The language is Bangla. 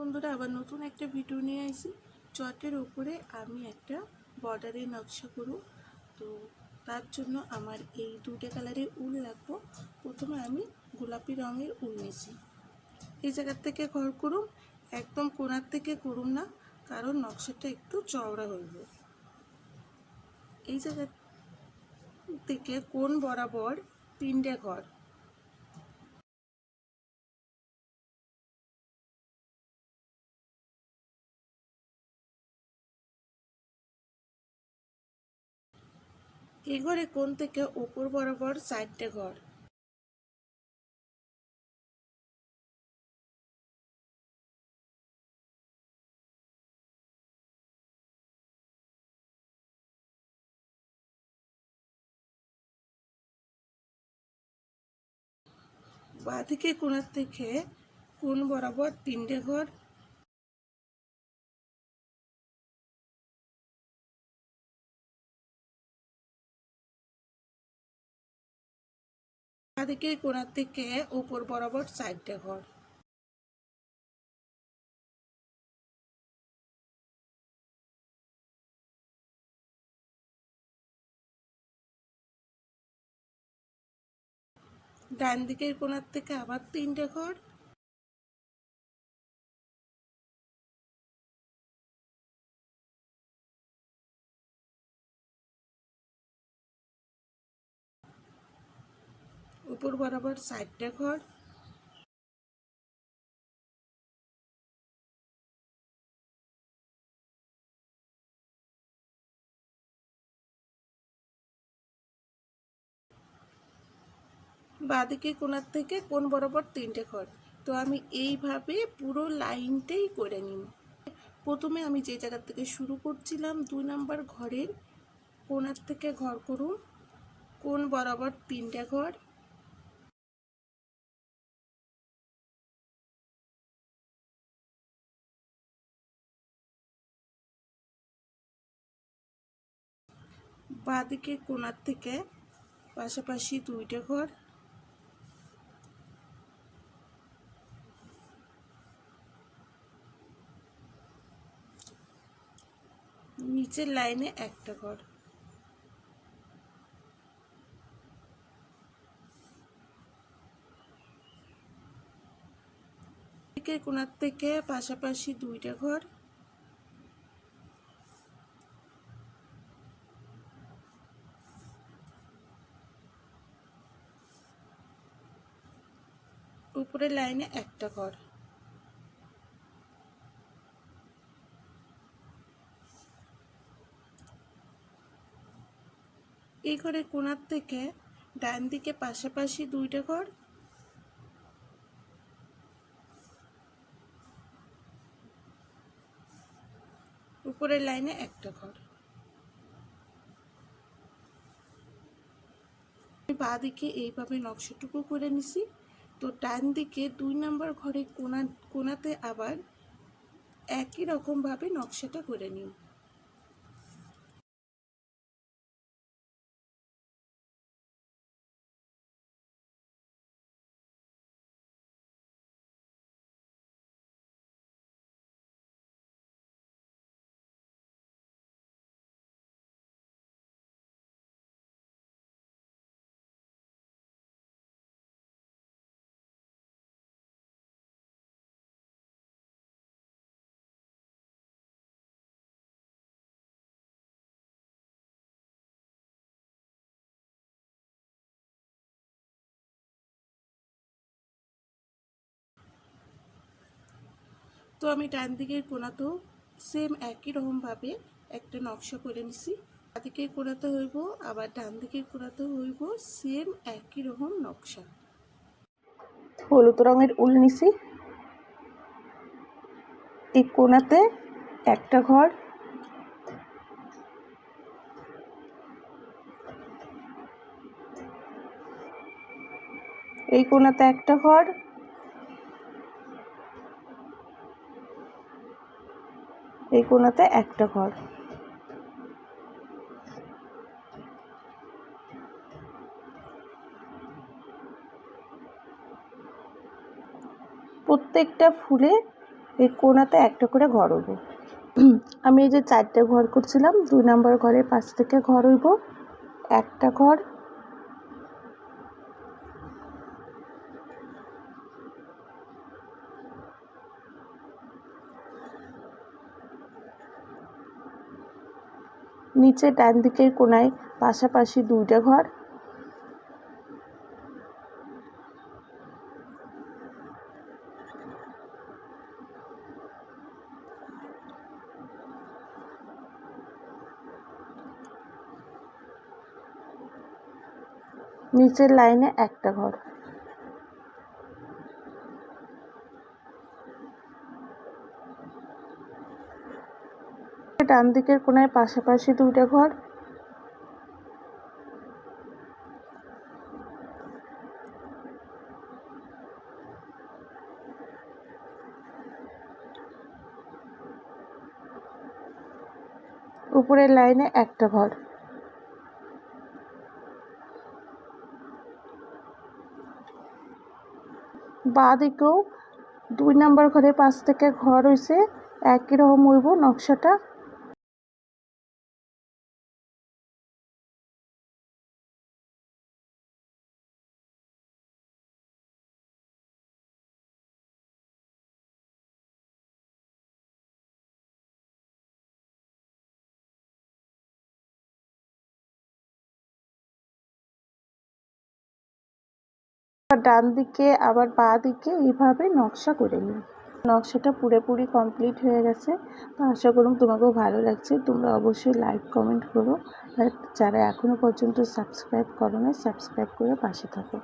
বন্ধুরা, আবার নতুন একটা ভিডিও নিয়ে আসি। চটের উপরে আমি একটা বর্ডারের নকশা করব। তো তার জন্য আমার এই দুটো কালারের উল লাগবো। প্রথমে আমি গোলাপি রঙের উল নিয়েছি। এই জায়গার থেকে ঘর করুম, একদম কোণার থেকে করুম না, কারণ নকশাটা একটু চওড়া হইব। এই জায়গা থেকে কোণ বরাবর 3টে ঘর। এই ঘরে কোণ থেকে উপর বরাবর 4টে ঘর। বাঁদিকে কোণার থেকে কোণ বরাবর 3টে ঘর। বাঁদিকে কোণার থেকে উপর বরাবর 4টে ঘর। ডান দিকের কোণার থেকে আবার 3টে ঘর। উপর বরাবর 4টে ঘর। বাঁদিকে কোণার থেকে কোণ বরাবর 3টে ঘর। তো আমি এইভাবে পুরো লাইনটাই করে নিব। প্রথমে আমি যে জায়গা থেকে শুরু করছিলাম 2 নম্বর ঘরের কোণার থেকে ঘর করুন, কোণ বরাবর 3টে ঘর। বাঁদিকে কোণার থেকে পাশাপাশি 2টে ঘর। নিচের লাইনে একটা ঘর। দিকের কোণার থেকে পাশাপাশি 2টে ঘর। উপরের লাইনে একটা ঘর। এই ঘরের কোণার থেকে ডান দিকে পাশাপাশি 2টে ঘর। উপরের লাইনে একটা ঘর। আমি বাঁ দিকে এইভাবে নকশাটুকু করে নিছি। তো ডান দিকে 2 নম্বর ঘরের কোণাতে আবার একই রকমভাবে নকশাটা করে নিই। তো আমি ডান দিকের কোণাতেও সেম একই রকমভাবে একটা নকশা করে নিছি। বাঁ দিকের কোণাতে হইব, আবার ডান দিকের কোণাতে হইব সেম একই রকম নকশা। হলুদ রঙের উল নিছি। এই কোণাতে একটা ঘর। এই কোণাতে একটা ঘর। এই কোণাতে একটা ঘর। প্রত্যেকটা ফুলে এই কোণাতে একটা করে ঘর হইব। আমি এই যে 4টে ঘর করছিলাম, 2 নম্বর ঘরের পাশ থেকে ঘর হইব একটা ঘর, নিচে ডান দিকের কোণায় পাশাপাশি 2টা ঘর, নিচের লাইনে একটা ঘর, ডান দিকের কোণায় পাশাপাশি 2টা ঘর, উপরের লাইনে একটা ঘর, বাঁ দিকেও 2 নম্বর ঘরের পাশ থেকে ঘর হইছে, একই রকম হইব নকশাটা। ডান দিকে আবার বাঁ দিকে এইভাবে নকশা করে নিই। নকশাটা পুরোপুরি কমপ্লিট হয়ে গেছে। তো আশা করুন তোমাকেও ভালো লাগছে। তোমরা অবশ্যই লাইক কমেন্ট করো, আর যারা এখনও পর্যন্ত সাবস্ক্রাইব করো না, সাবস্ক্রাইব করে পাশে থাকো।